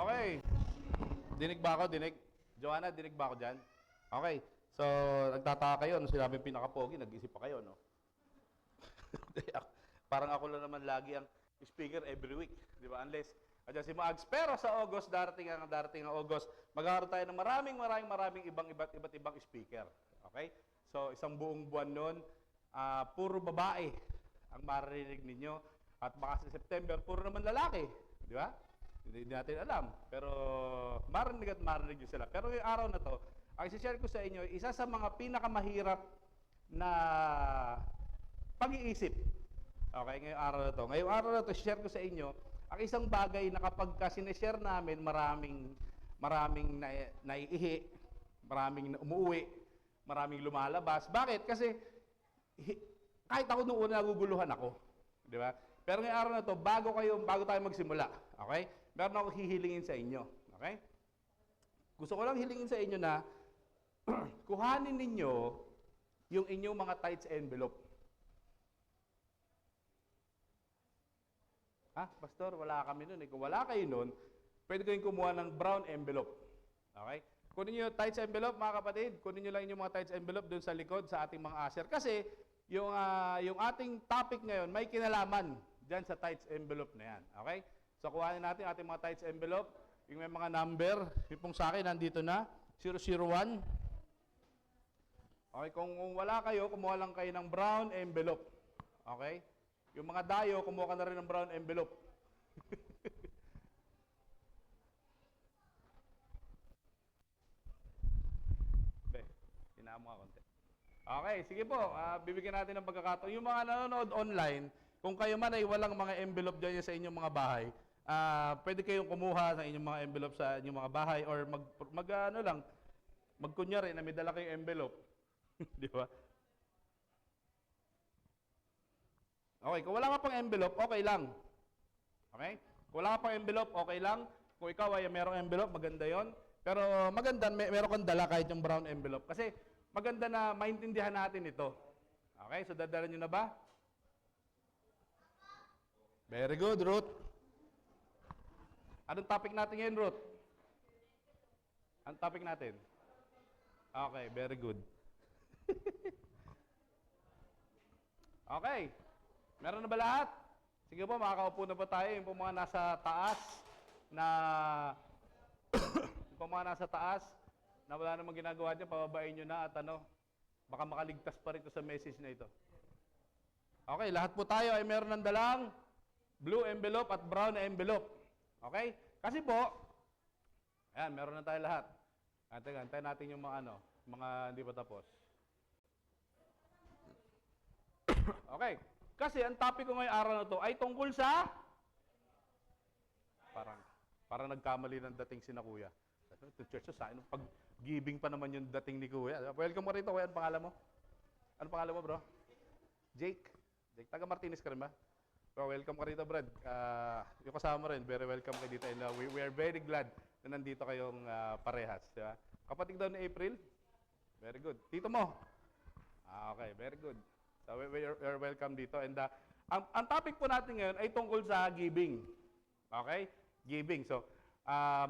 Okay. Dinig ba ako? Dinig? Joanna, dinig ba ako dyan? Okay. So, nagtataka kayo. Nung sinabing pinaka-pogi, nag-isip pa kayo, no? Parang ako lang naman lagi ang speaker every week. Di ba? Unless, adyan si Mags. Pero sa August, darating ang August, magkakaroon tayo ng maraming iba't ibang speaker. Okay? So, isang buong buwan nun, puro babae ang maririnig ninyo. At baka sa September, puro naman lalaki. Di ba? Hindi natin alam. Pero marinig yun sila. Pero yung araw na to, ang isi-share ko sa inyo, isa sa mga pinakamahirap na pag-iisip. Okay, ngayong araw na to. Ngayong araw na to, share ko sa inyo, ang isang bagay na kapag sineshare namin, maraming naiihi, maraming umuwi, maraming lumalabas. Bakit? Kasi kahit ako noong una naguguluhan ako. Di ba? Pero ngayong araw na to, bago tayo magsimula, okay? Meron ako hihilingin sa inyo, okay? Gusto ko lang hilingin sa inyo na kuhanin ninyo yung inyong mga tithes envelope. Pastor, wala kami nun. Kung wala kayo nun, pwede kayong kumuha ng brown envelope. Okay? Kunin nyo yung tithes envelope, mga kapatid. Kunin nyo lang yung mga tithes envelope dun sa likod sa ating mga usher. Kasi yung ating topic ngayon, may kinalaman dyan sa tithes envelope na yan. Okay? So, kuhanin natin ating mga tithes envelope. Yung may mga number, yung pong sa akin, nandito na, 001. Okay, kung wala kayo, kumuha lang kayo ng brown envelope. Okay? Yung mga dayo, kumuha ka na rin ng brown envelope. Hinaan mo ka konti. Okay, sige po. Bibigyan natin ng pagkakataon. Yung mga nanonood online, kung kayo man ay walang mga envelope dyan sa inyong mga bahay, pwede kayong kumuha ng inyong mga envelope sa inyong mga bahay or magkunyari na may dala kayong envelope. Di ba? Okay, kung wala ka pang envelope, okay lang. Okay? Kung wala ka pang envelope, okay lang. Kung ikaw ay merong envelope, maganda yon. Pero maganda, meron kang dala kahit yung brown envelope. Kasi maganda na maintindihan natin ito. Okay, so dadala nyo na ba? Very good, Ruth. Anong topic natin ngayon, Ruth? Anong topic natin? Okay, very good. Okay. Meron na ba lahat? Sige po, makakaupo na ba tayo? Yung mga nasa taas yung mga nasa taas na wala namang ginagawa dyan, pababain nyo na at baka makaligtas pa rito sa message na ito. Okay, lahat po tayo ay meron ng dalang blue envelope at brown envelope. Okay? Kasi po, ayan, meron na tayo lahat. Antayin natin yung mga hindi pa tapos. Okay. Kasi ang topic ko ngayong araw na to ay tungkol sa parang nagkamali ng dating si na Kuya. To church sa akin, pag-giving pa naman yung dating ni Kuya. Welcome mo rito, Kuya. Ano pangalan mo? Ano pangalan mo, bro? Jake. Taga Martinez ka rin ba? Bro, welcome ka rito, Brad. Yung kasama mo rin, very welcome kayo dito. And we are very glad na nandito kayong parehas. Diba? Kapatid daw ni April? Very good. Tito mo? Okay, very good. So you're welcome dito. And ang topic po natin ngayon ay tungkol sa giving. Okay? Giving. So,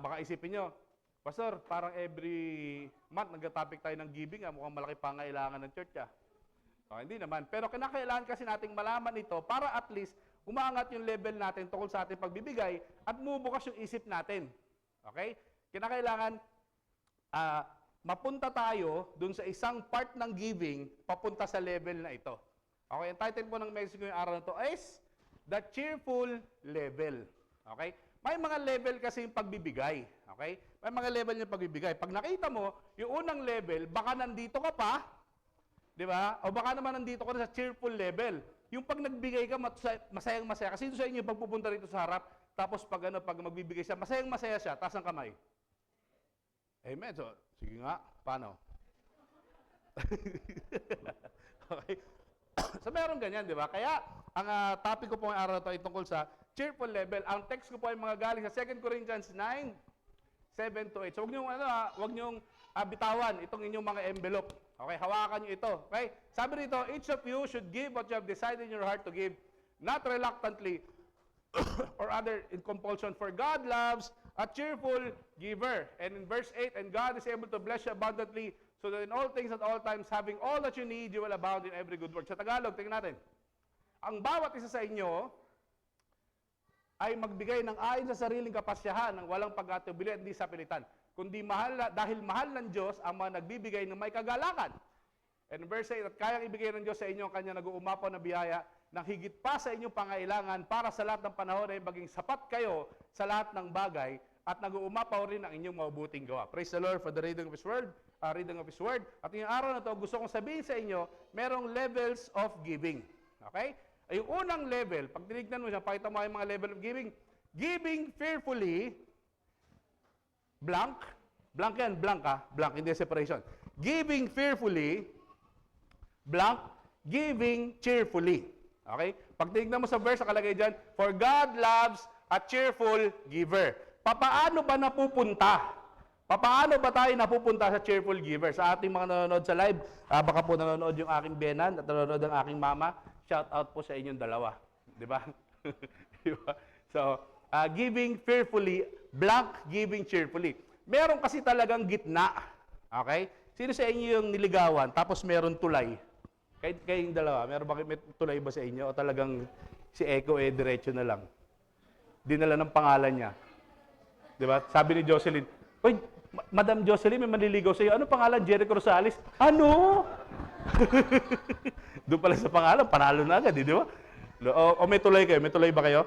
baka isipin nyo, Pastor, parang every month nag-topic tayo ng giving. Mukhang malaki pangailangan ng church. So, hindi naman. Pero kinakailangan kasi nating malaman ito para at least umangat yung level natin tungkol sa ating pagbibigay at bubukas yung isip natin. Okay? Kinakailangan mapunta tayo dun sa isang part ng giving papunta sa level na ito. Okay, ang title po ng message ko yung araw na ito is The Cheerful Level. Okay? May mga level kasi yung pagbibigay. Okay? May mga level yung pagbibigay. Pag nakita mo, yung unang level, baka nandito ka pa, di ba? O baka naman nandito ka na sa cheerful level. Yung pag nagbigay ka, masayang-masaya. Kasi ito sa inyo, pag pupunta rito sa harap, tapos pag magbibigay siya, masayang-masaya siya, taas ang kamay. Amen. So, sige nga, paano? Okay. So, meron ganyan, di ba? Kaya, ang topic ko po ngayong araw na ito ay tungkol sa cheerful level. Ang text ko po ay mga galing sa 2 Corinthians 9, 7-8. So, huwag niyong bitawan itong inyong mga envelope. Okay, hawakan niyo ito. Okay? Sabi rito, each of you should give what you have decided in your heart to give, not reluctantly or other in compulsion. For God loves a cheerful giver. And in verse 8, and God is able to bless you abundantly, so that in all things at all times, having all that you need, you will abound in every good work. Sa Tagalog, tingnan natin. Ang bawat isa sa inyo ay magbigay ng ayon sa sariling kapasyahan, ng walang pag-atubili at hindi sa pilitan. Kundi dahil mahal ng Diyos ang mga nagbibigay ng may kagalakan. And verse 8, at kayang ibigay ng Diyos sa inyo ang kanya nag-uumapaw na biyaya ng higit pa sa inyong pangailangan para sa lahat ng panahon ay maging sapat kayo sa lahat ng bagay at nag-uumapaw rin ang inyong mabubuting gawa. Praise the Lord for the reading of His Word. At ngayong araw na ito, gusto kong sabihin sa inyo, merong levels of giving. Okay? Ay, yung unang level, pag tinignan mo siya, pakita mo yung mga level of giving. Giving fearfully, blank yan, blank, hindi separation. Giving fearfully, blank, giving cheerfully. Okay? Pag tinignan mo sa verse, nakalagay dyan, for God loves a cheerful giver. Papaano ba napupunta? Papaano ba tayo napupunta sa cheerful giver? Sa ating mga nanonood sa live, baka po nanonood yung aking benan at nanonood ang aking mama, shout out po sa inyong dalawa. Di ba? Diba? So, giving fearfully, blank, giving cheerfully. Meron kasi talagang gitna. Okay? Sino sa inyo yung niligawan, tapos meron tulay? Kayong dalawa, may tulay ba sa inyo? O talagang si Eko diretso na lang? Dinala ng pangalan niya. Di ba? Sabi ni Jocelyn, "Uy, Madam Jocelyn, may manliligaw sa iyo. Ano pangalan? Jericho Rosales." Ano? Doon pala sa pangalan, panalo na agad, di ba? O may tulay kayo? May tulay ba kayo?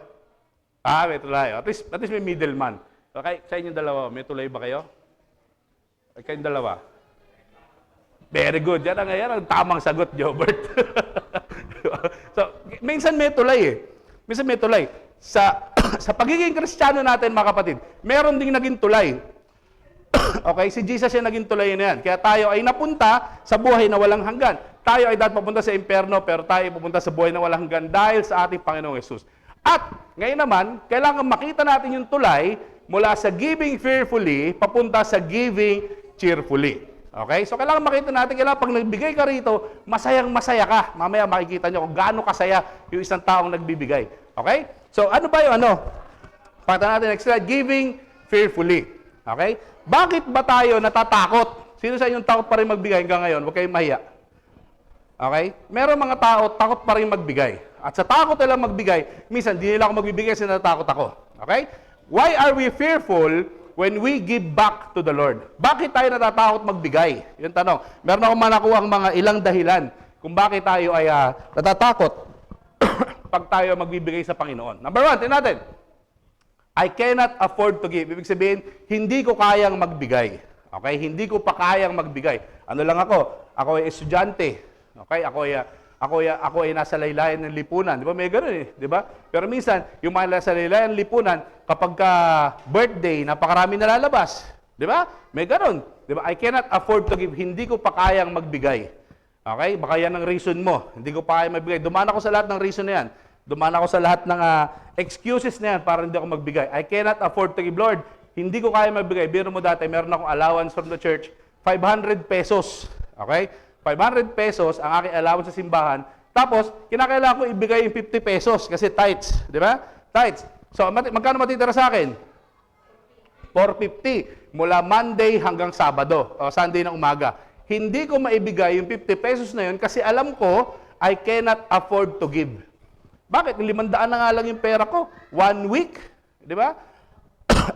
May tulay. At least may middleman. Okay, sa inyong dalawa, may tulay ba kayo? Kayong dalawa. Very good. Yan ang tamang sagot, Jobert. So, minsan may tulay Minsan may tulay. Sa pagiging Kristiyano natin, mga kapatid, meron ding naging tulay. Okay? Si Jesus yung naging tulay na yan. Kaya tayo ay napunta sa buhay na walang hanggan. Tayo ay dapat papunta sa impyerno, pero tayo ay pupunta sa buhay na walang hanggan dahil sa ating Panginoong Yesus. At ngayon naman, kailangan makita natin yung tulay mula sa giving fearfully, papunta sa giving cheerfully. Okay? So, kailangan makita natin, pag nagbigay ka rito, masayang-masaya ka. Mamaya makikita nyo kung gaano kasaya yung isang taong nagbibigay. Okay? So, ano ba yung Pakita natin next slide, giving fearfully. Okay? Bakit ba tayo natatakot? Sino sa inyong takot pa rin magbigay hanggang ngayon? Huwag kayong mahiya. Okay? Meron mga tao, takot pa rin magbigay. At sa takot nila magbigay, minsan, di nila ako magbibigay kasi natatakot ako. Okay? Why are we fearful when we give back to the Lord? Bakit tayo natatakot magbigay? Yung tanong. Meron akong manakuha ang mga ilang dahilan kung bakit tayo ay natatakot pag tayo magbibigay sa Panginoon. Number 1, tingnan natin. I cannot afford to give. Ibig sabihin, hindi ko kayang magbigay. Okay? Hindi ko pa kayang magbigay. Ano lang ako? Ako ay estudyante. Okay? Ako ay nasa laylayan ng lipunan. Di ba? May ganun Di ba? Pero minsan, yung mga nasa laylayan ng lipunan, kapag birthday, napakarami nalalabas. Di ba? May ganun. Di ba? I cannot afford to give. Hindi ko pa kayang magbigay. Okay? Baka yan ang reason mo. Hindi ko pa kayang magbigay. Dumaan ako sa lahat ng reason na yan. Dumaan ako sa lahat ng excuses na yan para hindi ako magbigay. I cannot afford to give, Lord. Hindi ko kaya magbigay. Biro mo dati, meron akong allowance from the church, 500 pesos. Okay? 500 pesos ang aking allowance sa simbahan. Tapos, kinakailangan ko ibigay yung 50 pesos kasi tithes. Di ba? Tithes. So, magkano matitira sa akin? 450. Mula Monday hanggang Sabado. O Sunday ng umaga. Hindi ko maibigay yung 50 pesos na yun kasi alam ko, I cannot afford to give. Bakit? 500 na nga lang yung pera ko. 1 week. Di ba?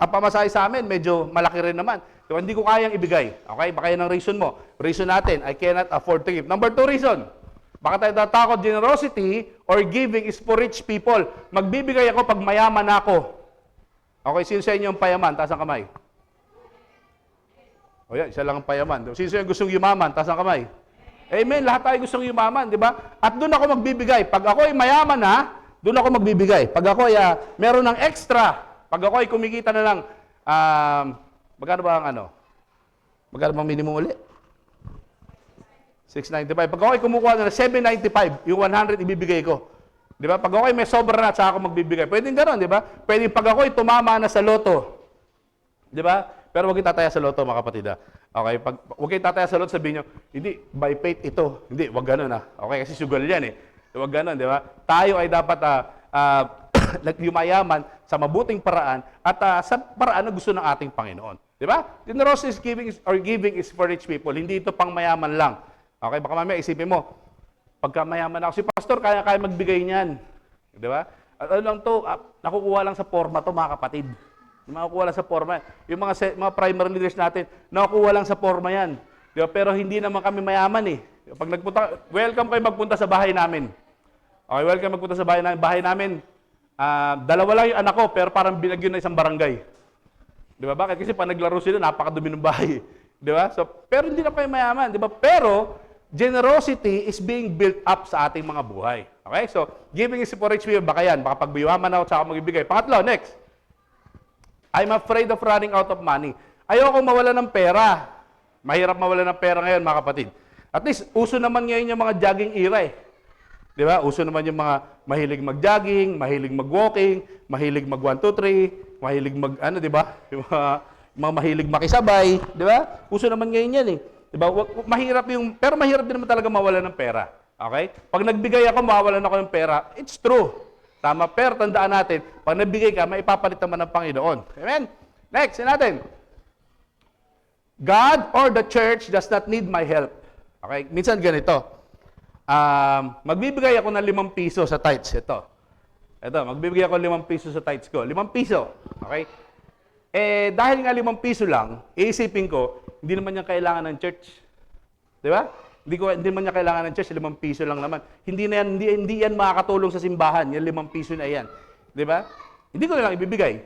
Ang pamasahe sa amin, medyo malaki rin naman. So, hindi ko kayang ibigay. Okay? Baka yan ang reason mo. Reason natin, I cannot afford to give. Number 2 reason. Baka tayo natakot, generosity or giving is for rich people. Magbibigay ako pag mayaman ako. Okay, sino sa inyo ang payaman? Taas ang kamay. O yan, isa lang ang payaman. Sino sa inyo gustong yumaman? Taas ang kamay. Amen. Lahat tayo gustong yumaman, di ba? At doon ako magbibigay. Pag ako ay mayaman doon ako magbibigay. Pag ako ay meron ng extra, pag ako ay kumikita na lang, magkano ba ang magkano bang minimum ulit? 695. Pag ako ay kumukuha na 795, yung 100 ibibigay ko. Di ba? Pag ako ay may sobra na, saka ako magbibigay. Pwedeng gano'n, di ba? Pwedeng pag ako ay tumama na sa loto. Di ba? Pero huwag itataya sa loto, mga kapatid. Okay? Huwag kayo tataya sa loto, sabihin nyo, hindi, by faith ito. Hindi, huwag gano'n Okay, kasi sugal yan Huwag gano'n, di ba? Tayo ay dapat yumayaman sa mabuting paraan at sa paraan na gusto ng ating Panginoon. Di ba? Generosity is giving is for rich people. Hindi ito pang mayaman lang. Okay, baka mamaya isipin mo, pagka mayaman ako, si pastor, kaya magbigay niyan. Di ba? At ano lang to, nakukuha lang sa forma to, mga kapatid. Yung nakukuha lang sa forma. Yung mga primary leaders natin, nakukuha lang sa forma yan. Di ba? Pero hindi naman kami mayaman eh. Pag welcome kayo magpunta sa bahay namin. Okay, welcome magpunta sa bahay namin. Dalawa lang yung anak ko, pero parang binagyo na isang barangay. Di ba? Bakit? Kasi pag naglaro sila, napakadumi ng bahay. Di ba? So, pero hindi na kayo mayaman. Di ba? Pero, generosity is being built up sa ating mga buhay. Okay? So, giving is for rich people. Baka yan. Baka pagbiyuhaman ako, saka magbibigay. Pangatlo, next. I'm afraid of running out of money. Ayoko mawala ng pera. Mahirap mawala ng pera ngayon, mga kapatid. At least, uso naman ngayon yung mga jogging era eh. Di ba? Uso naman yung mga mahilig mag-jogging, mahilig mag-walking, mahilig mag-1, 2, 3, mahilig di ba? Yung mga mahilig makisabay, di ba? Uso naman ngayon yan eh. Di ba? Pero mahirap din naman talaga mawala ng pera. Okay? Pag nagbigay ako, mawawalan ako ng pera. It's true. Tama. Pero tandaan natin, pag nagbigay ka, maipapalit naman ng Panginoon. Amen? Next, natin. God or the church does not need my help. Okay? Minsan ganito. Magbibigay ako ng 5 piso sa tithes. Ito, magbibigay ako ng 5 piso sa tithes ko. 5 piso. Okay? Dahil nga 5 piso lang, iisipin ko, hindi naman niya kailangan ng church. Di ba? Hindi naman niya kailangan ng church, 5 piso lang naman. Hindi yan makakatulong sa simbahan, yung 5 piso na yan. Di ba? Hindi ko na lang ibibigay.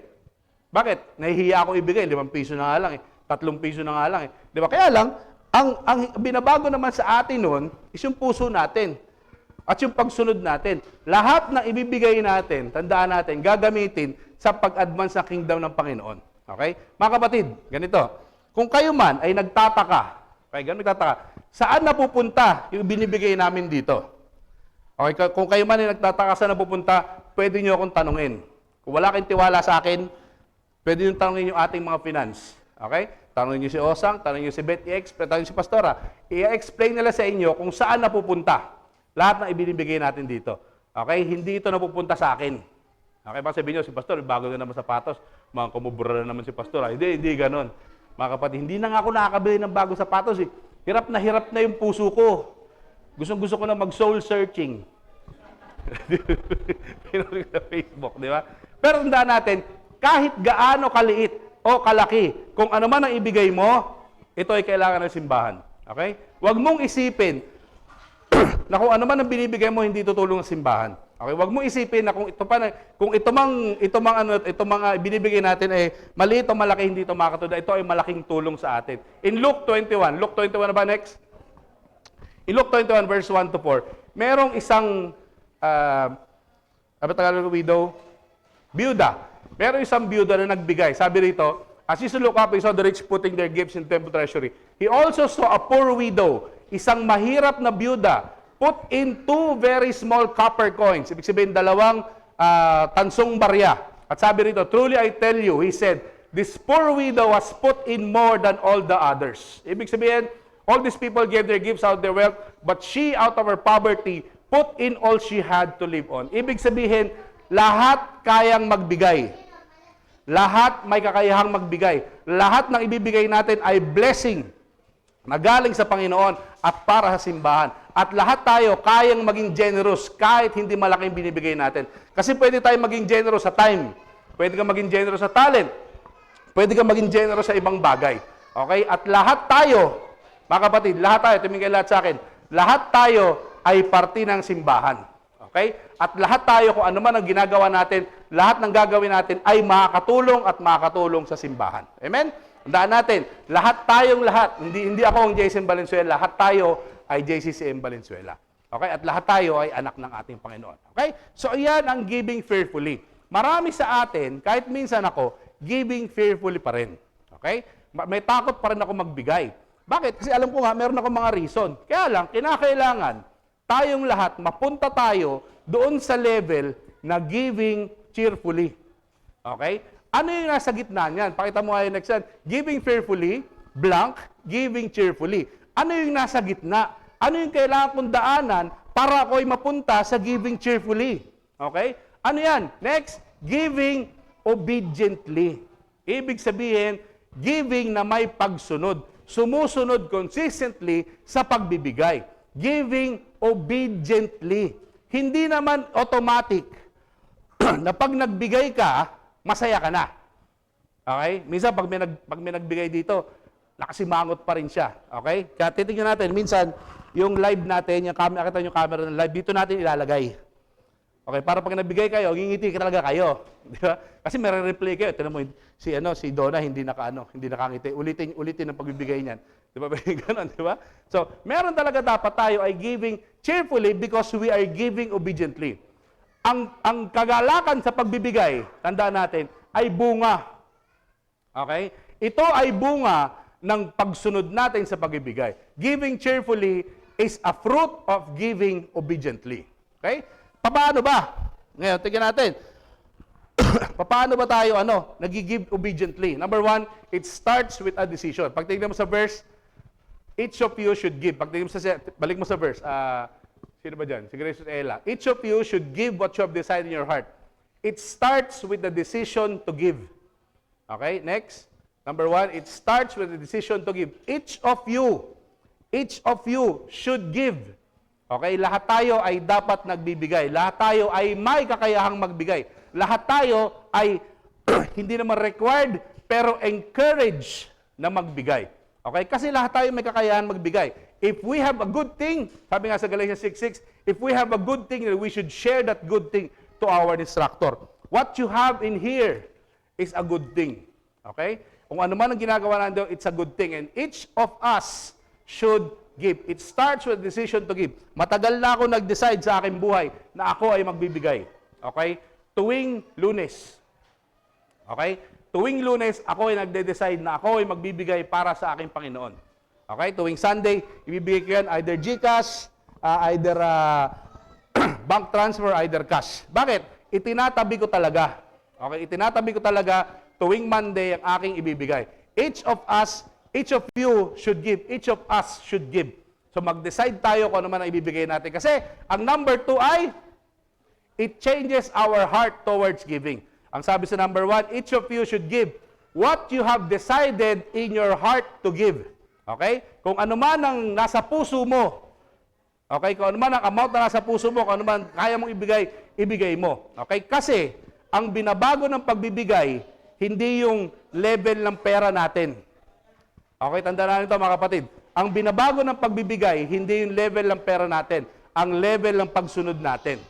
Bakit? Nahihiya ako ibigay, 5 piso na nga lang eh. 3 piso na nga lang eh. Di ba? Kaya lang, ang binabago naman sa atin noon is yung puso natin at yung pagsunod natin. Lahat ng ibibigay natin, tandaan natin, gagamitin sa pag-advance ng kingdom ng Panginoon. Okay? Mga kapatid, ganito. Kung kayo man ay nagtataka, saan napupunta yung binibigay namin dito? Okay? Kung kayo man ay nagtataka saan napupunta, pwede nyo akong tanungin. Kung wala kayong tiwala sa akin, pwede nyo tanungin yung ating mga finance. Okay? Tanungin niyo si Osang, tanungin niyo si Beth, tanungin niyo si Pastora. I-explain nila sa inyo kung saan napupunta lahat ng ibinibigay natin dito. Okay? Hindi ito napupunta sa akin. Okay? Baka sabihin niyo, si Pastor, bago na naman sapatos, mga kumubura na naman si Pastora. Hindi ganon. Mga kapatid, hindi na nga ako nakakabili ng bagong sapatos. Eh. Hirap na yung puso ko. Gusto ko na mag-soul searching. Pinulit sa Facebook, di ba? Pero tandaan natin, kahit gaano kaliit, o kalaki, kung ano man ang ibigay mo, ito ay kailangan ng simbahan. Okay? Huwag mong isipin na kung ano man ang binibigay mo, hindi tutulong ang simbahan. Okay? Huwag mong isipin na kung ito mga binibigay natin ay maliit o malaki, hindi ito makatulong. Ito ay malaking tulong sa atin. In Luke 21 na ba next? In Luke 21 verse 1 to 4, merong isang widow? Byuda. Meron isang byuda na nagbigay. Sabi rito, as he looked up, he saw the rich putting their gifts in temple treasury. He also saw a poor widow, isang mahirap na byuda, put in 2 very small copper coins. Ibig sabihin, 2 tansong barya. At sabi rito, truly I tell you, he said, this poor widow has put in more than all the others. Ibig sabihin, all these people gave their gifts out of their wealth, but she, out of her poverty, put in all she had to live on. Ibig sabihin, lahat kayang magbigay. Lahat may kakayahang magbigay. Lahat ng ibibigay natin ay blessing na galing sa Panginoon at para sa simbahan. At lahat tayo kayang maging generous kahit hindi malaking binibigay natin. Kasi pwede tayo maging generous sa time. Pwede ka maging generous sa talent. Pwede ka maging generous sa ibang bagay. Okay? At lahat tayo, mga kapatid, lahat tayo, tumingin lahat sa akin, lahat tayo ay parte ng simbahan. Okay? At lahat tayo, kung ano man ang ginagawa natin, lahat ng gagawin natin ay makakatulong at makakatulong sa simbahan. Amen? Tandaan natin, lahat, hindi ako ang Jason Valenzuela, lahat tayo ay JCCM Valenzuela. Okay? At lahat tayo ay anak ng ating Panginoon. Okay? So, iyan ang giving fearfully. Marami sa atin, kahit minsan ako, giving fearfully pa rin. Okay? May takot pa rin ako magbigay. Bakit? Kasi alam ko nga, meron ako mga reason. Kaya lang, kinakailangan, tayong lahat, mapunta tayo doon sa level na giving cheerfully. Okay? Ano yung nasa gitna niyan? Pakita mo nga yung next one. Giving fearfully, blank, giving cheerfully. Ano yung nasa gitna? Ano yung kailangan kong daanan para ako'y mapunta sa giving cheerfully? Okay? Ano yan? Next, giving obediently. Ibig sabihin, giving na may pagsunod. Sumusunod consistently sa pagbibigay. Giving obediently. Hindi naman automatic na pag nagbigay ka, masaya ka na. Okay? Minsan, pag may nagbigay dito, nakasimangot pa rin siya. Okay? Kaya titignan natin, minsan, yung live natin, nakita yung camera ng live, dito natin ilalagay. Okay? Para pag nagbigay kayo, ngingiti ka talaga kayo. Di ba? Kasi may replay kayo. Tignan mo, si Donna, hindi nakangiti. Ulitin ang pagbibigay niyan. Di ba? Ganon, di ba? So, meron talaga dapat tayo ay giving cheerfully because we are giving obediently. Ang kagalakan sa pagbibigay, tandaan natin, ay bunga. Okay? Ito ay bunga ng pagsunod natin sa pagbibigay. Giving cheerfully is a fruit of giving obediently. Okay? Paano ba? Ngayon, tingnan natin. Paano ba tayo nag-give obediently? Number 1, it starts with a decision. Pag tingnan mo sa verse, each of you should give. Pag tingnan mo balik mo sa verse, sino ba dyan? Si Gracious Ella. Each of you should give what you have decided in your heart. It starts with the decision to give. Okay, next. Number 1, it starts with the decision to give. Each of you should give. Okay, lahat tayo ay dapat nagbibigay. Lahat tayo ay may kakayahang magbigay. Lahat tayo ay hindi naman required, pero encouraged na magbigay. Okay, kasi lahat tayo may kakayahan magbigay. If we have a good thing, sabi nga sa Galatians 6:6, if we have a good thing, we should share that good thing to our instructor. What you have in here is a good thing. Okay? Kung ano man ang ginagawa natin, it's a good thing. And each of us should give. It starts with decision to give. Matagal na ako nag-decide sa aking buhay na ako ay magbibigay. Okay? Tuwing Lunes. Okay? Tuwing Lunes, ako ay nagde-decide na ako ay magbibigay para sa aking Panginoon. Okay? Tuwing Sunday, ibibigay ko yan either GCash, either bank transfer, either cash. Bakit? Itinatabi ko talaga. Okay? Itinatabi ko talaga tuwing Monday ang aking ibibigay. Each of you should give. Each of us should give. So mag-decide tayo kung ano man ang ibibigay natin. Kasi ang number 2 ay, it changes our heart towards giving. Ang sabi sa number 1, each of you should give what you have decided in your heart to give. Okay? Kung ano man ang nasa puso mo, okay? Kung ano man ang amount na nasa puso mo, kung ano man kaya mong ibigay, ibigay mo. Okay? Kasi, ang binabago ng pagbibigay, hindi yung level ng pera natin. Okay? Tandaan natin ito mga kapatid. Ang binabago ng pagbibigay, hindi yung level ng pera natin. Ang level ng pagsunod natin.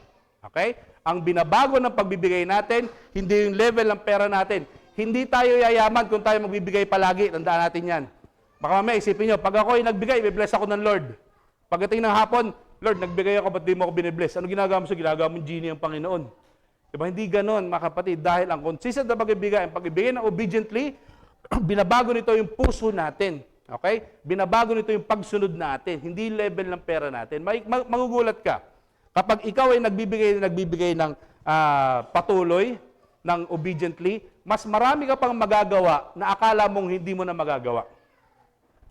Okay? Ang binabago ng pagbibigay natin, hindi yung level ng pera natin. Hindi tayo yayaman kung tayo magbibigay palagi. Tandaan natin yan. Baka mamaya isipin nyo, pag ako ay nagbigay, i-bless ako ng Lord. Pagdating ng hapon, Lord, nagbigay ako, ba't di mo ako binibless? Ano ginagawa mo? Ginagawa mo genie ang Panginoon. Diba? Hindi ganon, mga kapatid. Dahil ang consistent na pagbibigay, ang pagbibigay na obediently, binabago nito yung puso natin. Okay? Binabago nito yung pagsunod natin. Hindi level ng pera natin. Magugulat ka. Kapag ikaw ay nagbibigay ng patuloy, ng obediently, mas marami ka pang magagawa na akala mong hindi mo na magagawa.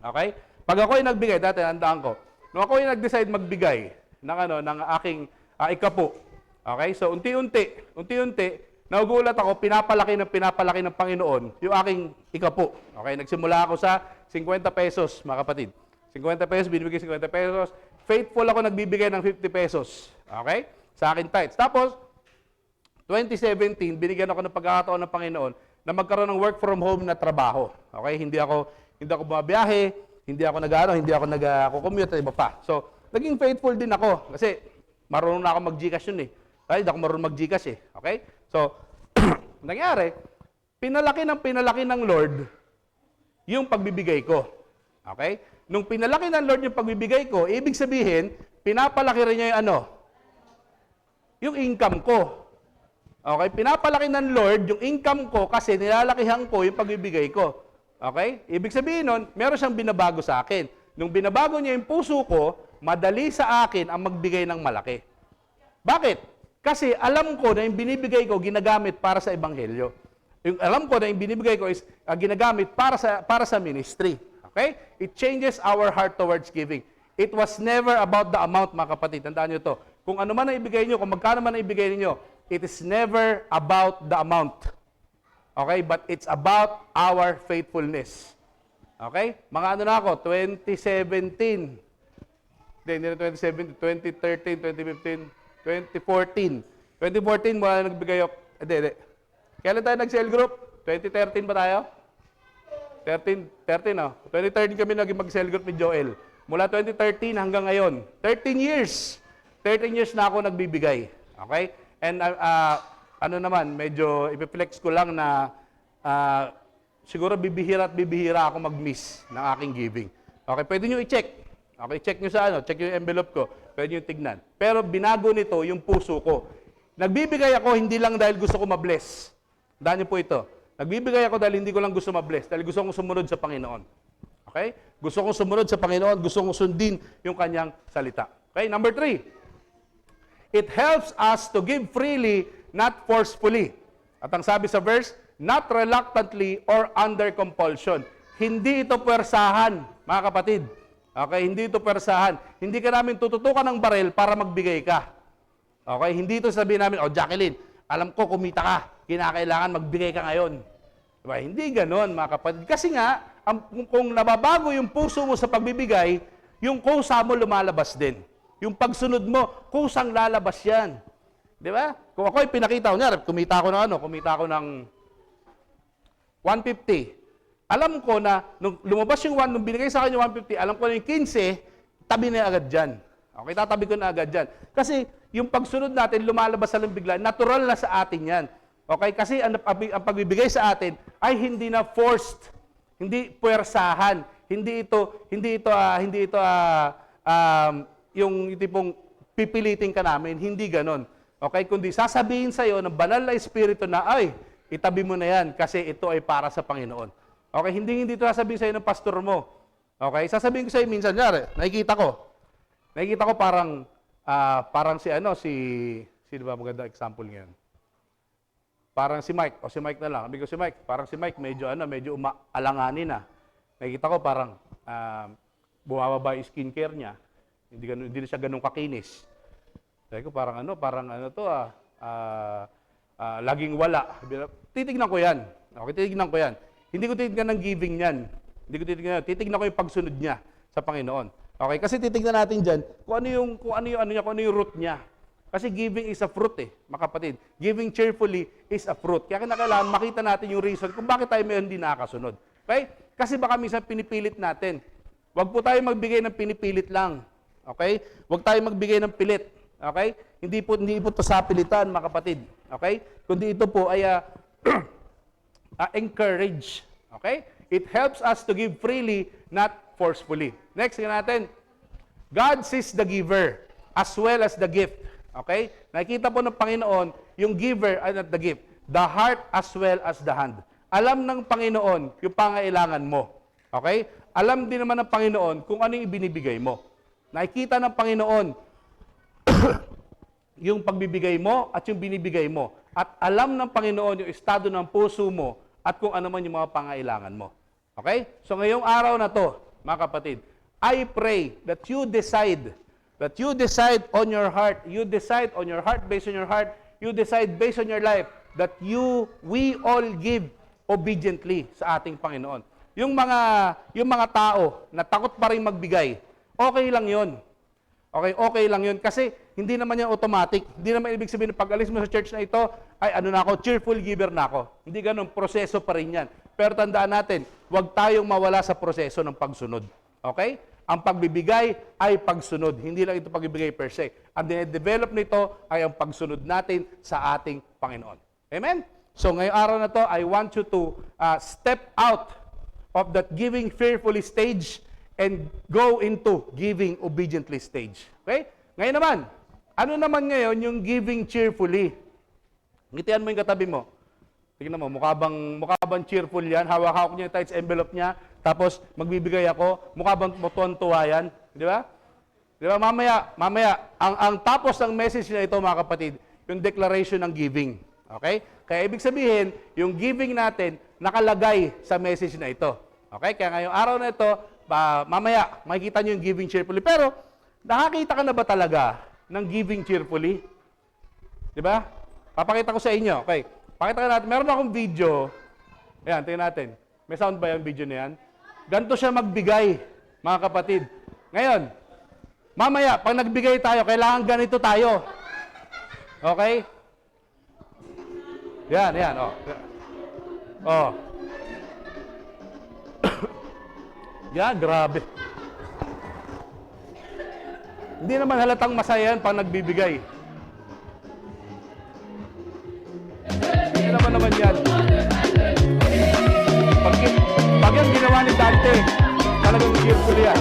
Okay? Pag ako ay nagbigay, dati handaan ko, nung ako ay nag-decide magbigay ng aking ikapo. Okay? So, unti-unti, nagugulat ako, pinapalaki ng Panginoon yung aking ikapo. Okay? Nagsimula ako sa 50 pesos, mga kapatid. 50 pesos, binibigay 50 pesos. Faithful ako nagbibigay ng 50 pesos. Okay? Sa akin tithes. Tapos, 2017, binigyan ako ng pagkakataon ng Panginoon na magkaroon ng work from home na trabaho. Okay? Hindi ako bumabiyahe, hindi ako nag-commute, iba pa. So, naging faithful din ako kasi marunong na ako mag-Gcash yun eh. Ay, hindi ako marunong mag-Gcash eh. Okay? So, nangyari, pinalaki ng Lord yung pagbibigay ko. Okay? Nung pinalaki ng Lord yung pagbibigay ko, ibig sabihin, pinapalaki rin niya yung income ko. Okay? Pinapalaki ng Lord yung income ko kasi nilalakihan ko yung pagbibigay ko. Okay? Ibig sabihin nun, meron siyang binabago sa akin. Nung binabago niya yung puso ko, madali sa akin ang magbigay ng malaki. Bakit? Kasi alam ko na yung binibigay ko ginagamit para sa ebanghelyo. Yung alam ko na yung binibigay ko is ginagamit para sa ministry. Okay? It changes our heart towards giving. It was never about the amount, mga kapatid. Tandaan nyo to. Kung ano man ang ibigay nyo, kung magkano man ang ibigay ninyo, it is never about the amount. Okay? But it's about our faithfulness. Okay? Mga ano na ako, 2017. Hindi na 2017, 2013, 2015, 2014. 2014, mula na nagbigay ako. Hindi. Kailan tayo nag-cell group? 2013 ba tayo? 13, no? 2013 kami naging mag-cell group ni Joel. Mula 2013 hanggang ngayon. 13 years. 13 years na ako nagbibigay. Okay? And ano naman, medyo ipiflex ko lang na siguro bibihira at bibihira ako mag-miss ng aking giving. Okay, pwede nyo i-check. Okay, check nyo sa check yung envelope ko. Pwede nyo tignan. Pero binago nito yung puso ko. Nagbibigay ako hindi lang dahil gusto ko ma-bless. Tandaan nyo po ito. Nagbibigay ako dahil hindi ko lang gusto ma-bless. Dahil gusto kong sumunod sa Panginoon. Okay? Gusto kong sumunod sa Panginoon. Gusto kong sundin yung kanyang salita. Okay, number 3. It helps us to give freely, not forcefully. At ang sabi sa verse, not reluctantly or under compulsion. Hindi ito puwersahan, mga kapatid. Okay, hindi ito puwersahan. Hindi ka namin tututukan ng baril para magbigay ka. Okay, hindi ito sabihin namin, Jacqueline, alam ko kumita ka, kinakailangan magbigay ka ngayon. Diba? Hindi ganon, mga kapatid. Kasi nga, kung nababago yung puso mo sa pagbibigay, yung kusa mo lumalabas din. Yung pagsunod mo, kusang lalabas yan. Di ba? Kung ako'y pinakita ko, kumita ako ng 150. Alam ko na, nung lumabas yung 1, nung binigay sa akin yung 150, alam ko na yung 15, tabi na agad dyan. Okay, tatabi ko na agad dyan. Kasi yung pagsunod natin, lumalabas sa bigla, natural na sa atin yan. Okay, kasi ang pagbibigay sa atin ay hindi na forced, hindi puwersahan, hindi ito yung tipong pipilitin ka namin, hindi ganon. Okay, kundi sasabihin sa iyo ng banal na espiritu na, ay, itabi mo na yan kasi ito ay para sa Panginoon. Okay, hindi ito sasabihin sa iyo ng pastor mo. Okay, sasabihin ko sa iyo minsan, nakikita ko parang sino ba maganda example ngayon? Parang si Mike, si Mike na lang. Sabi ko si Mike, parang si Mike medyo alanganin na. Nakikita ko parang bumababa yung skincare niya. Hindi na siya ganun kakinis. Sabi ko parang laging wala. Titignan ko yan. Okay, titignan ko yan. Hindi ko titignan ng giving niyan. Hindi ko titignan. Titignan ko yung pagsunod niya sa Panginoon. Okay, kasi titignan natin diyan kung ano yung root niya. Kasi giving is a fruit mga kapatid. Giving cheerfully is a fruit. Kaya kailangan makita natin yung reason kung bakit tayo mayroon hindi nakakasunod. Okay? Kasi baka minsan pinipilit natin. Huwag po tayo magbigay ng pinipilit lang. Okay? Huwag tayo magbigay ng pilit. Okay? Hindi po ito sa pilitan, mga kapatid. Okay? Kundi ito po ay encourage. Okay? It helps us to give freely, not forcefully. Next, tingnan natin. God sees the giver as well as the gift. Okay? Nakikita po ng Panginoon yung giver and not the gift. The heart as well as the hand. Alam ng Panginoon yung pangailangan mo. Okay? Alam din naman ng Panginoon kung ano yung ibinibigay mo. Nakikita ng Panginoon yung pagbibigay mo at yung binibigay mo. At alam ng Panginoon yung estado ng puso mo at kung ano man yung mga pangailangan mo. Okay? So ngayong araw na to, mga kapatid, I pray that you decide on your heart, based on your heart, you decide based on your life that we all give obediently sa ating Panginoon. Yung mga tao na takot pa rin magbigay, okay lang 'yon. Okay lang 'yon kasi hindi naman yan automatic. Hindi naman ibig sabihin na pag-alis mo sa church na ito, ay cheerful giver na ako. Hindi ganoon, proseso pa rin yan. Pero tandaan natin, huwag tayong mawala sa proseso ng pagsunod. Okay? Ang pagbibigay ay pagsunod. Hindi lang ito pagbibigay per se. Ang dinedevelop nito ay ang pagsunod natin sa ating Panginoon. Amen? So ngayong araw na to, I want you to step out of that giving fearfully stage and go into giving obediently stage. Okay? Ngayon naman, ano naman ngayon yung giving cheerfully? Ngitian mo yung katabi mo. Tingnan mo, mukha bang cheerful yan? Hawak-hawak niya yung tithes envelope niya, tapos magbibigay ako, mukha bang tuwan-tuwa yan? Di ba? Di ba? Mamaya, ang tapos ng message na ito, mga kapatid, yung declaration ng giving. Okay? Kaya ibig sabihin, yung giving natin, nakalagay sa message na ito. Okay? Kaya ngayong araw na ito, mamaya, makikita nyo yung giving cheerfully. Pero, nakakita ka na ba talaga ng giving cheerfully? Di ba? Papakita ko sa inyo. Okay. Pakita natin. Meron akong video. Ayan, tingnan natin. May sound ba yung video na yan? Ganito siya magbigay, mga kapatid. Ngayon, mamaya, pag nagbigay tayo, kailangan ganito tayo. Okay? Yan, oh. Oh. Yan, grabe. Hindi naman halatang masaya yan pag nagbibigay. Hindi naman yan. Pag yan ginawa ni Dante, talagang cheerful yan.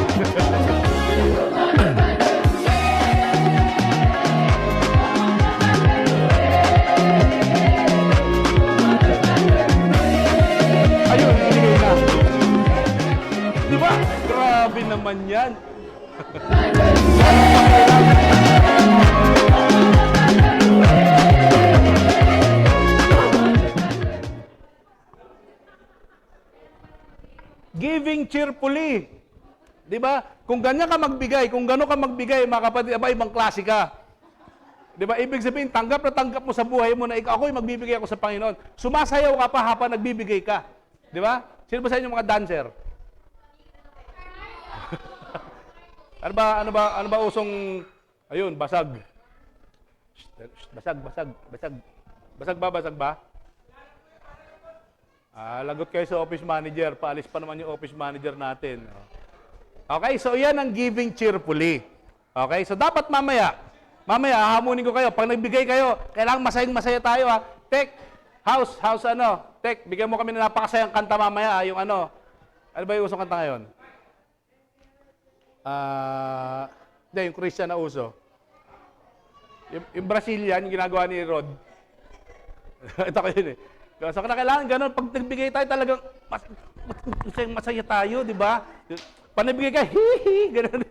Ayun, binigay na. Di ba? Grabe naman yan. Giving cheerfully. Di ba? Kung ganyan ka magbigay, kung gano'n ka magbigay, mga kapatid, aba, ibang klase ka. Di ba? Ibig sabihin, tanggap na tanggap mo sa buhay mo na ako'y magbibigay ako sa Panginoon. Sumasayaw ka pa habang nagbibigay ka. Di ba? Sino ba sa inyo mga dancer? Ano ba usong, ayun, basag. Basag ba? Lagot kayo sa office manager. Paalis pa naman yung office manager natin. Okay, so yan ang giving cheerfully. Okay, so dapat mamaya, hahamunin ko kayo. Pag nagbigay kayo, kailangan masayang-masaya tayo ha. Bigyan mo kami ng napakasayang kanta mamaya. Yung ano ba yung usong kanta ngayon? Hindi, yung Christian na uso. Yung Brazilian, yung ginagawa ni Rod. Ito ko yun eh. So, kailangan ganun. Pag nagbigay tayo, talagang masaya tayo, di ba? Pag nagbigay ka, hihi, ganun.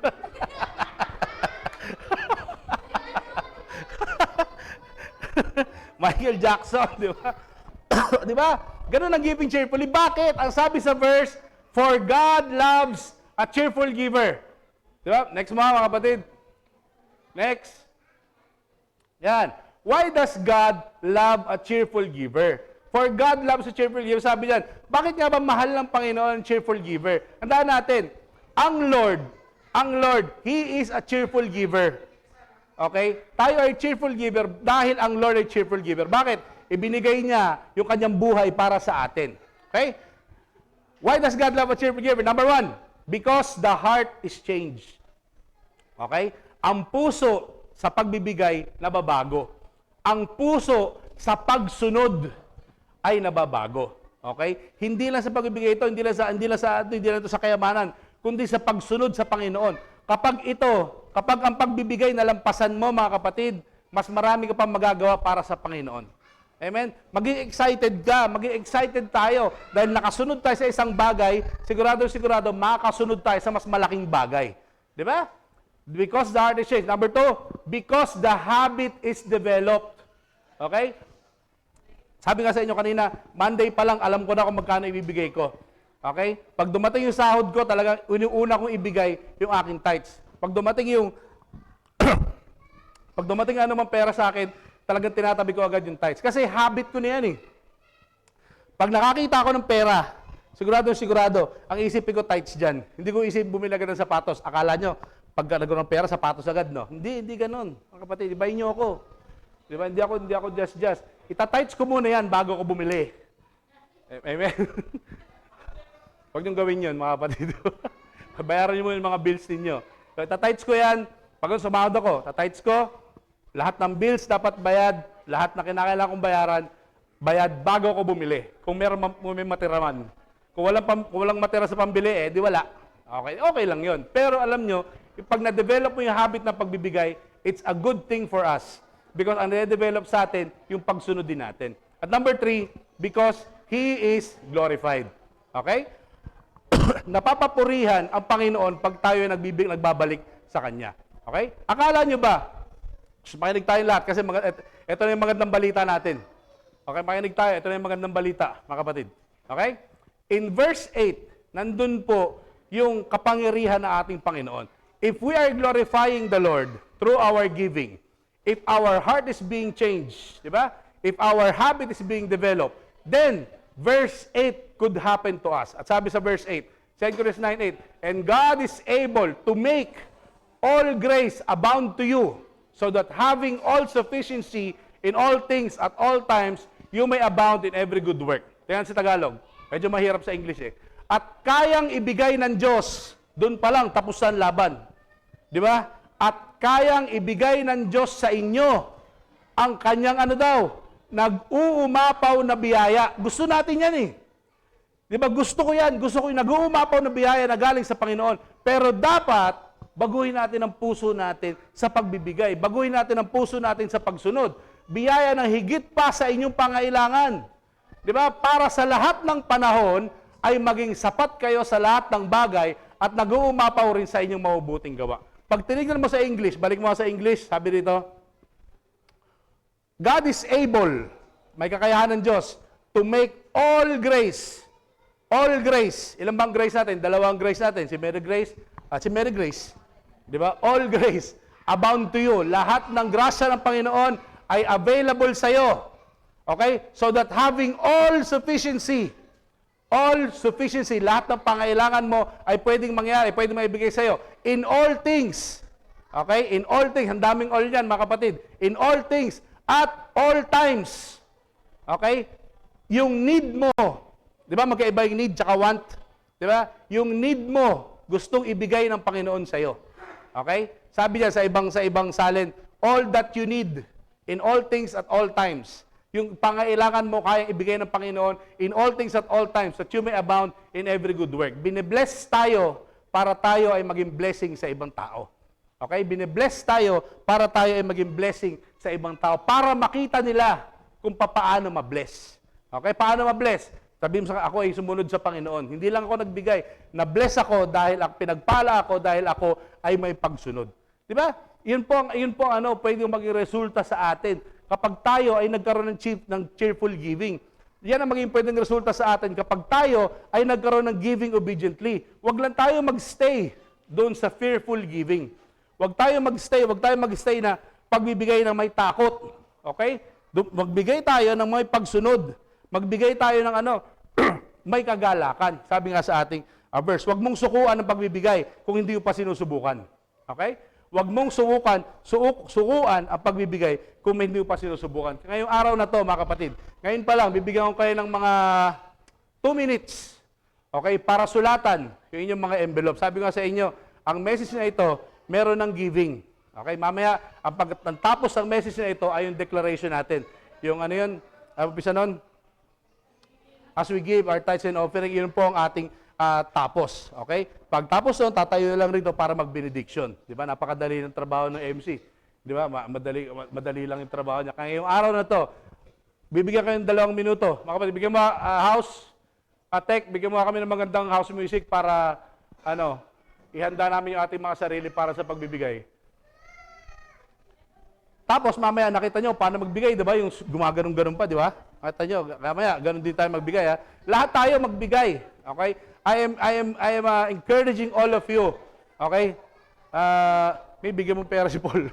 Michael Jackson, di ba? Di ba? Ganun ang giving cheerfully. Bakit? Ang sabi sa verse, for God loves a cheerful giver. Di ba? Next mga kapatid. Next. Yan. Why does God love a cheerful giver? For God loves a cheerful giver. Sabi niyan, bakit nga ba mahal ng Panginoon ang cheerful giver? Tandaan natin, ang Lord, He is a cheerful giver. Okay? Tayo ay cheerful giver dahil ang Lord ay cheerful giver. Bakit? Ibinigay niya yung kanyang buhay para sa atin. Okay? Why does God love a cheerful giver? Number one, because the heart is changed. Okay? Ang puso sa pagbibigay, nababago. Ang puso sa pagsunod ay nababago. Okay? Hindi lang sa pagbibigay ito, hindi lang ito sa kayamanan, kundi sa pagsunod sa Panginoon. Kapag ang pagbibigay nalampasan mo, mga kapatid, mas marami ka pang magagawa para sa Panginoon. Amen? Maging excited tayo dahil nakasunod tayo sa isang bagay, sigurado makakasunod tayo sa mas malaking bagay. Di ba? Because the heart is changed. Number two, because the habit is developed. Okay? Sabi nga sa inyo kanina, Monday pa lang, alam ko na kung magkano ibibigay ko. Okay? Pag dumating yung sahod ko, talagang una kong ibigay yung aking tithes. Pag dumating ano mang pera sa akin, talagang tinatabi ko agad yung tithes. Kasi habit ko na yan eh. Pag nakakita ako ng pera, sigurado, ang isipin ko tithes dyan. Hindi ko isip bumili agad ng sapatos. Akala nyo, pag nagkaroon ng pera, sapatos agad, no? Hindi ganun. Mga kapatid, ibayin nyo ako. Di ba? Hindi ako just. Ita-tights ko muna yan bago ko bumili. Amen? Huwag niyong gawin yun, mga kapatid. Bayaran niyo muna yung mga bills ninyo. So, ita-tights ko yan. Pag sumahod ako, ita-tights ko. Lahat ng bills dapat bayad. Lahat na kinakailangan kong bayad bago ko bumili. Kung may matira man. Kung walang matira sa pambili, di wala. Okay lang yun. Pero alam nyo, pag na-develop mo yung habit ng pagbibigay, it's a good thing for us. Because ang na-develop sa atin, yung pagsunod din natin. At number three, because He is glorified. Okay? Napapapurihan ang Panginoon pag tayo nagbabalik sa Kanya. Okay? Akala nyo ba, makinig tayo lahat kasi ito na yung magandang balita natin. Okay, makinig tayo. Ito na yung magandang balita, mga kapatid. Okay? In verse 8, nandun po yung kapangyarihan ng ating Panginoon. If we are glorifying the Lord through our giving, if our heart is being changed, di ba? if our habit is being developed, then verse 8 could happen to us. At sabi sa verse 8, 2 Corinthians 9:8, and God is able to make all grace abound to you, so that having all sufficiency in all things at all times, you may abound in every good work. Tingnan sa Tagalog. Medyo mahirap sa English eh. At kayang ibigay ng Diyos, doon pa lang, tapusan laban. Di ba? At kayang ibigay ng Diyos sa inyo ang kanyang ano daw, nag-uumapaw na biyaya. Gusto natin yan eh. Di ba? Gusto ko yan. Gusto ko yung nag-uumapaw na biyaya na galing sa Panginoon. Pero dapat, baguhin natin ang puso natin sa pagbibigay. Baguhin natin ang puso natin sa pagsunod. Biyaya ng higit pa sa inyong pangailangan. Di ba? Para sa lahat ng panahon, ay maging sapat kayo sa lahat ng bagay at nag-uumapaw rin sa inyong mabubuting gawa. Pag tinignan mo sa English, balik mo sa English, sabi dito, God is able, may kakayahan ng Diyos, to make all grace. Ilan bang grace natin? Dalawang grace natin. Si Mary Grace at si Mary Grace. Di ba? All grace abound to you. Lahat ng grasya ng Panginoon ay available sa iyo. Okay? So that having all sufficiency, lahat ng pangailangan mo ay pwedeng mangyari, pwedeng maibigay sa iyo. In all things. Okay? In all things. Ang daming all yan, mga kapatid. In all things. At all times. Okay? Yung need mo, di ba magkaiba yung need tsaka want? Di ba? Yung need mo, gustong ibigay ng Panginoon sa iyo. Okay? Sabi niya sa ibang salin, all that you need, in all things at all times. Yung pangailangan mo, kayang ibigay ng Panginoon, in all things at all times, that you may abound in every good work. Bine-bless tayo para tayo ay maging blessing sa ibang tao. Okay? Bine-bless tayo para tayo ay maging blessing sa ibang tao. Para makita nila kung paano ma-bless. Okay? Paano ma-bless? Sabihin mo sa ako ay sumunod sa Panginoon. Hindi lang ako nagbigay. Na-bless ako dahil pinagpala ako dahil ako ay may pagsunod. Di ba? Yun po ang pwedeng maging resulta sa atin kapag tayo ay nagkaroon ng cheerful giving. Yan ang maging pwedeng resulta sa atin kapag tayo ay nagkaroon ng giving obediently. Huwag lang tayo magstay doon sa fearful giving. Huwag tayo magstay na pagbibigay ng may takot. Okay? Magbigay tayo ng may pagsunod. Magbigay tayo ng may kagalakan. Sabi nga sa ating verse, huwag mong sukuan ang pagbibigay kung hindi mo pa sinusubukan. Okay? Huwag mong sukuan ang pagbibigay kung hindi mo pa sinusubukan. Ngayong araw na to, mga kapatid, ngayon pa lang, bibigyan ko kayo ng mga 2 minutes, okay, para sulatan yung inyong mga envelope. Sabi nga sa inyo, ang message na ito, meron ng giving. Okay, mamaya, ang pagkatapos ng message na ito ay yung declaration natin. Yung umpisa nun, as we give our tithes and offering, yun po ang ating tapos. Okay? Pagtapos nun, tatayo na lang rito para mag-benediction. Di ba? Napakadali ng trabaho ng MC. Di ba? Madali lang yung trabaho niya. Kaya ngayong araw na to, bibigyan kayo ng 2 minuto. Mga kapatid, bigyan mo bigyan mo kami ng magandang house music para, ihanda namin yung ating mga sarili para sa pagbibigay. Tapos, mamaya, nakita nyo, paano magbigay, di ba? Yung gumaganong-ganon pa, di ba? Nakita nyo, mamaya, ganon din tayo magbigay, ha? Lahat tayo magbigay, okay? I am encouraging all of you, okay? May bigyan mo pera si Paul.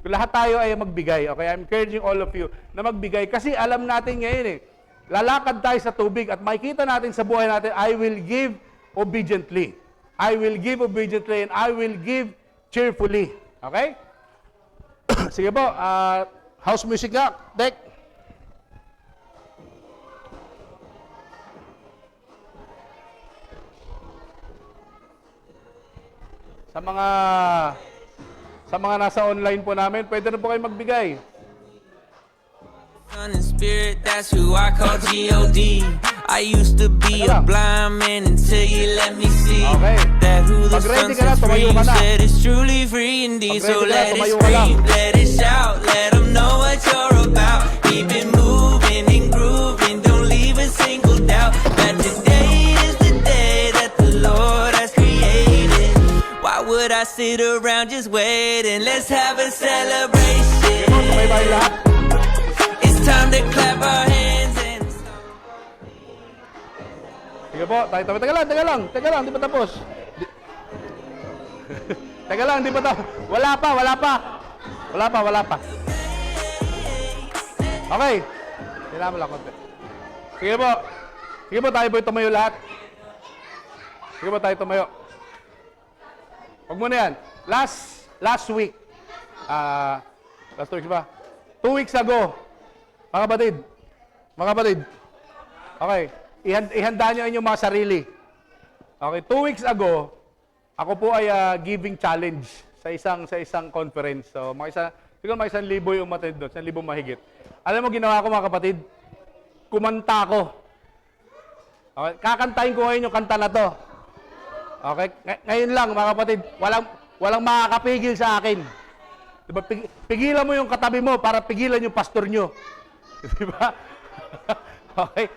Lahat tayo ay magbigay, okay? I'm encouraging all of you na magbigay kasi alam natin ngayon lalakad tayo sa tubig at makikita natin sa buhay natin, I will give obediently. I will give obediently and I will give cheerfully. Okay? Sige po, house music nga, Dek. Sa mga nasa online po namin, pwede na po kayo magbigay. Son and spirit, that's who I call G.O.D. I used to be a blind man until you let me see that who the Son sets free. You said it's truly free indeed. So let it scream, let it shout, let them know what you're about. Keep it moving and grooving, don't leave a single doubt that today is the day that the Lord has created. Why would I sit around just waiting? Let's have a celebration. It's time to clap our hands and sige po, teka lang, di pa tapos. Teka lang, di pa tapos. Wala pa. Okay. Kailangan mo lang konti. Sige po. Sige po, tayo po tumayo lahat. Sige po, tayo tumayo. Huwag mo na yan. Last week. Last week ba? 2 weeks ago. Mga kapatid. Okay. Ihanda nyo inyong mga sarili. Okay. 2 weeks ago, ako po ay giving challenge sa isang conference. So, siguro mga 1,000 yung umatid doon. 1,000 mahigit. Alam mo, ginawa ko mga kapatid? Kumanta ko. Okay. Kakantahin ko ngayon yung kanta na to. Okay? Ngayon lang, mga kapatid, walang makakapigil sa akin. Diba? Pigilan mo yung katabi mo para pigilan yung pastor nyo. Diba? Okay?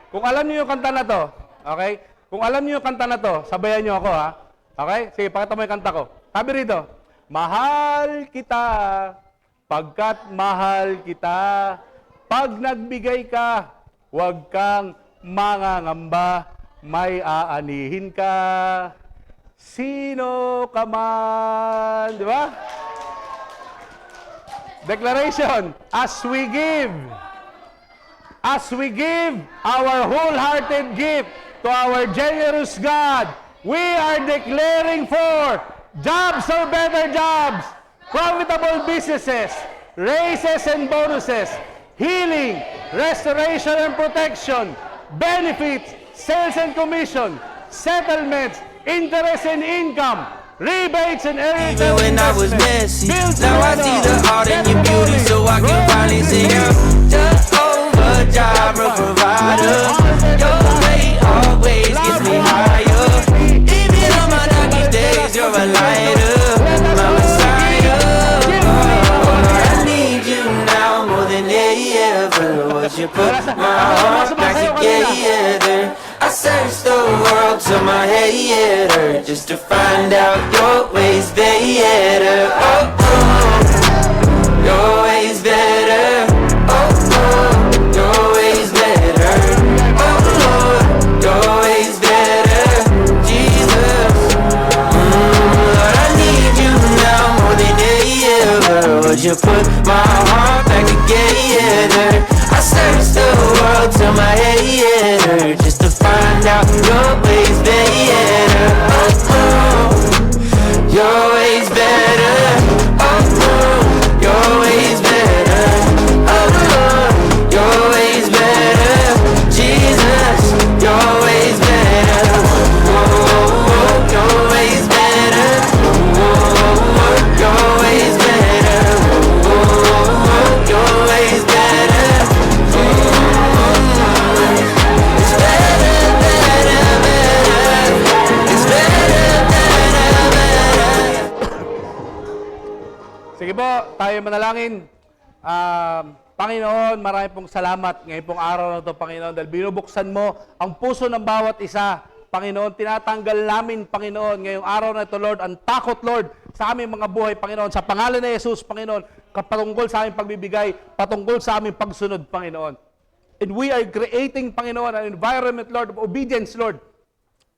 Kung alam niyo yung kanta na to, okay? Kung alam niyo yung kanta na to, sabayan niyo ako, ha? Okay? Sige, pakita mo yung kanta ko. Sabi rito, mahal kita, pagkat mahal kita, pag nagbigay ka, huwag kang mangangamba, may aanihin ka, sino ka man. Di ba? Declaration, as we give our wholehearted gift to our generous God, we are declaring for jobs or better jobs, profitable businesses, raises and bonuses, healing, restoration and protection, benefits, sales and commission, settlements, interest and income, rebates and earnings. Even when I was messy, now I see the art in your beauty, so I can finally say you're Jehovah Jireh, provider. Your way always gets me higher. Even on my darkest days, you're a lighter, my Messiah. Oh, I need you now more than ever. Would you put my heart back together? I searched the world till my head hurt just to find out your ways better. Oh, oh, your ways better. Oh, oh, your ways better. Oh, Lord, your ways better. Jesus, Lord, I need you now more than ever. Would you put my heart back together? I searched the world till my head hurt just to find out your ways better. Oh, oh, your ways better. Oh, oh, your ways better. Oh, Lord, your ways better. Jesus, your ways better. Oh, oh, your ways better. Oh, oh, your ways better. Oh, oh, your ways better. It's better, better, better. It's better, better, better. Sige po, tayo manalangin. Panginoon, marami pong salamat ngayon pong araw na ito, Panginoon, dahil binubuksan mo ang puso ng bawat isa. Panginoon, tinatanggal namin, Panginoon, ngayong araw na ito, Lord, ang takot, Lord, sa aming mga buhay, Panginoon. Sa pangalan ni Jesus, Panginoon, patungkol sa aming pagbibigay, patungkol sa aming pagsunod, Panginoon. And we are creating, Panginoon, an environment, Lord, of obedience, Lord,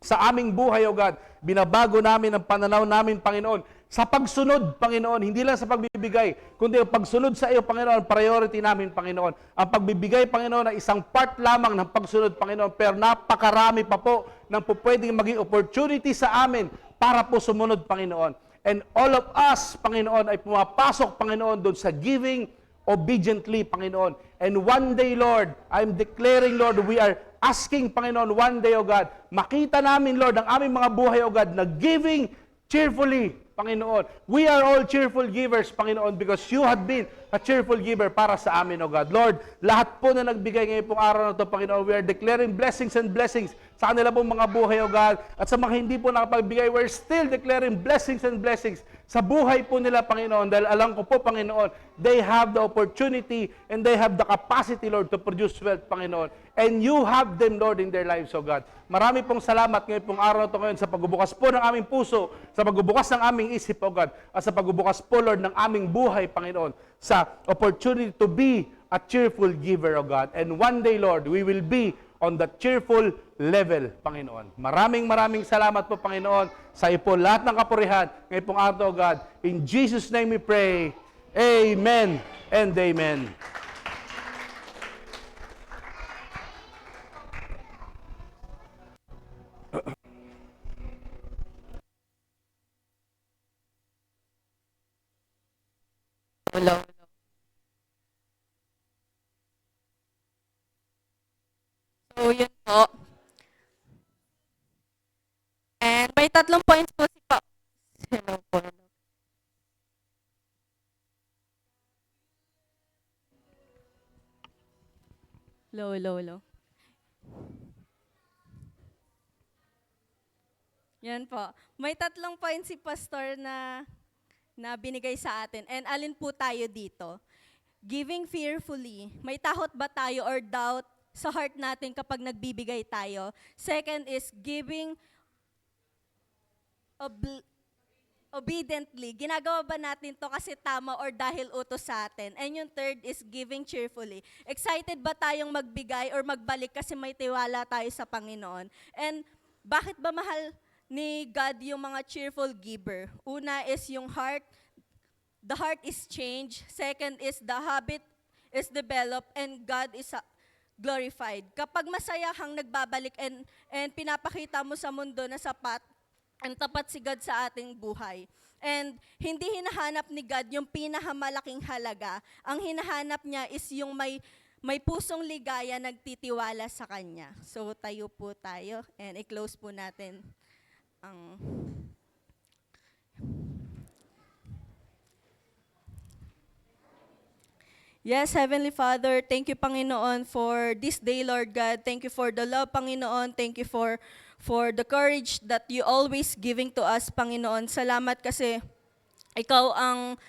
sa aming buhay, O God. Binabago namin ang pananaw namin, Panginoon, sa pagsunod, Panginoon, hindi lang sa pagbibigay, kundi ang pagsunod sa iyo, Panginoon, priority namin, Panginoon. Ang pagbibigay, Panginoon, ay isang part lamang ng pagsunod, Panginoon, pero napakarami pa po ng pwedeng maging opportunity sa amin para po sumunod, Panginoon. And all of us, Panginoon, ay pumapasok, Panginoon, doon sa giving obediently, Panginoon. And one day, Lord, I'm declaring, Lord, we are asking, Panginoon, one day, O God, makita namin, Lord, ang aming mga buhay, O God, na giving cheerfully, Panginoon. We are all cheerful givers, Panginoon, because you have been a cheerful giver para sa amin, O God. Lord, lahat po na nagbigay ngayon pong araw na ito, Panginoon, we are declaring blessings and blessings sa kanila pong mga buhay, O God. At sa mga hindi po nakapagbigay, we're still declaring blessings and blessings sa buhay po nila, Panginoon. Dahil alam ko po, Panginoon, they have the opportunity and they have the capacity, Lord, to produce wealth, Panginoon. And you have them, Lord, in their lives, O God. Marami pong salamat ngayon pong araw na ito ngayon sa pagbubukas po ng aming puso, sa pagbubukas ng aming isip, O God, at sa pagbubukas po, Lord, ng aming buhay, Panginoon, sa opportunity to be a cheerful giver, O God. And one day, Lord, we will be on that cheerful level, Panginoon. Maraming salamat po, Panginoon, sa iyo po lahat ng kapurihan ngayon pong araw, O God. In Jesus' name we pray. Amen and amen. Hello. So, yun po. And may 3 points po si Pa. Hello po. Hello. Hello, hello, hello. Yan po. May 3 points si Pastor na binigay sa atin. And alin po tayo dito? Giving fearfully. May takot ba tayo or doubt sa heart natin kapag nagbibigay tayo? Second is giving obediently. Ginagawa ba natin to kasi tama or dahil utos sa atin? And yung third is giving cheerfully. Excited ba tayong magbigay or magbalik kasi may tiwala tayo sa Panginoon? And bakit ba mahal ni God yung mga cheerful giver? Una is yung heart. The heart is changed. Second is the habit is developed and God is glorified. Kapag masaya kang nagbabalik and pinapakita mo sa mundo na sapat and tapat si God sa ating buhay. And hindi hinahanap ni God yung pinakamalaking halaga. Ang hinahanap niya is yung may pusong ligaya nagtitiwala sa Kanya. So tayo po tayo and i-close po natin ang... Yes, Heavenly Father, thank you, Panginoon, for this day, Lord God. Thank you for the love, Panginoon. Thank you for the courage that you always giving to us, Panginoon. Salamat kasi ikaw ang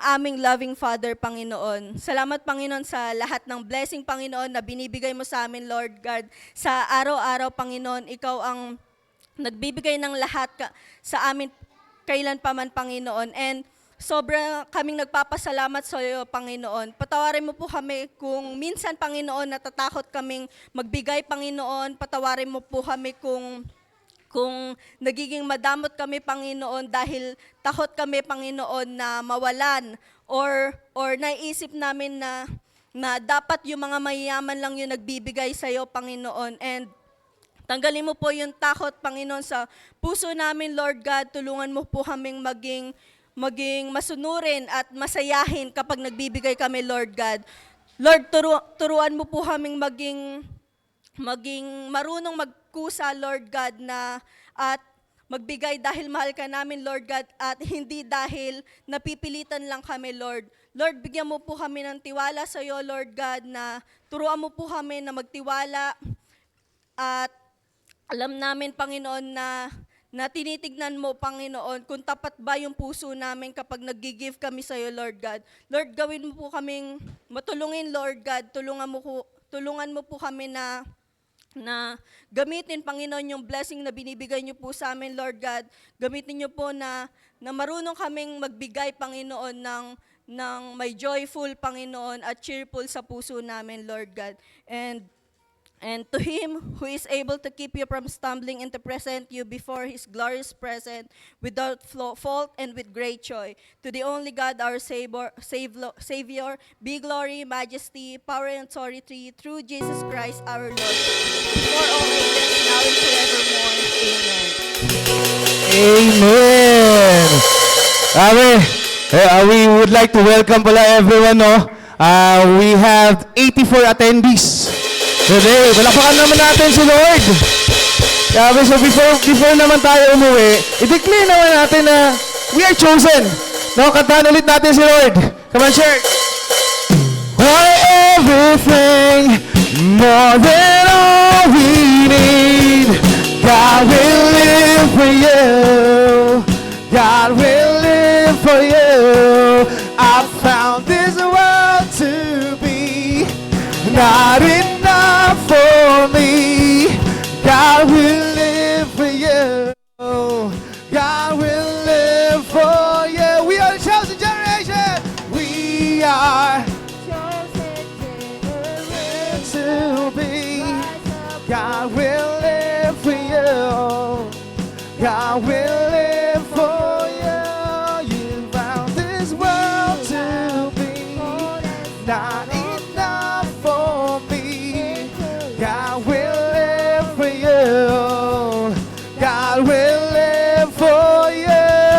aming loving Father, Panginoon. Salamat, Panginoon, sa lahat ng blessing, Panginoon, na binibigay mo sa amin, Lord God. Sa araw-araw, Panginoon, ikaw ang nagbibigay ng lahat sa amin kailan pa man, Panginoon. And sobra kaming nagpapasalamat sa iyo, Panginoon. Patawarin mo po kami kung minsan, Panginoon, natatakot kaming magbigay, Panginoon. Patawarin mo po kami kung nagiging madamot kami, Panginoon, dahil takot kami, Panginoon, na mawalan or naisip namin na dapat yung mga mayayaman lang yung nagbibigay sa iyo, Panginoon. And tanggalin mo po yung takot, Panginoon, sa puso namin, Lord God. Tulungan mo po kaming maging masunurin at masayahin kapag nagbibigay kami, Lord God. Lord, turuan mo po kaming maging marunong magkusa, Lord God, at magbigay dahil mahal ka namin, Lord God, at hindi dahil napipilitan lang kami, Lord. Lord, bigyan mo po kami ng tiwala sa iyo, Lord God, na turuan mo po kami na magtiwala at alam namin, Panginoon, na tinitignan mo, Panginoon, kung tapat ba yung puso namin kapag nag-give kami sa iyo, Lord God. Lord, gawin mo po kaming matulungin, Lord God. Tulungan mo po kami na gamitin, Panginoon, yung blessing na binibigay niyo po sa amin, Lord God. Gamitin niyo po na marunong kaming magbigay, Panginoon, ng may joyful, Panginoon, at cheerful sa puso namin, Lord God. And to Him who is able to keep you from stumbling and to present you before His glorious presence without fault and with great joy. To the only God, our Savior, be glory, majesty, power, and authority through Jesus Christ our Lord. Before all ages, now and forevermore. Amen. Amen. We would like to welcome pala everyone, no? We have 84 attendees today. Palakpakan naman natin si Lord. So before naman tayo umuwi, i-declare naman natin na we are chosen. No, kantahan ulit natin si Lord. Come on, church. Why everything, more than all we need. God will live for you. God will live for you. I found this world to be not enough for me. God will live for you. God will live for you. We are the chosen generation. We are chosen to be. God will live for you. God will live for you. You found this world to be not enough for me. God will live for you. God will live for you. Yeah.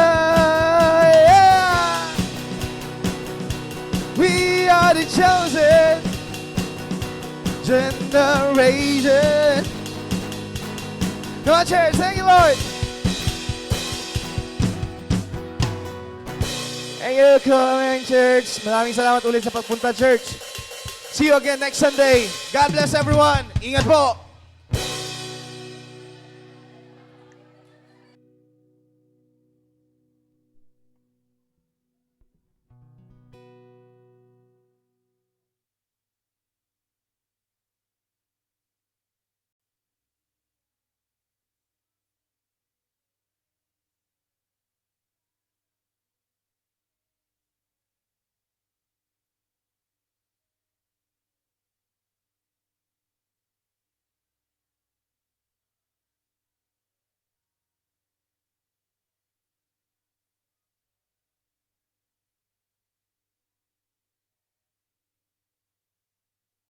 generation. Come on, church. Thank you, Lord. Thank you, coming, church. Maraming salamat ulit sa pagpunta, church. See you again next Sunday. God bless everyone. Ingat po.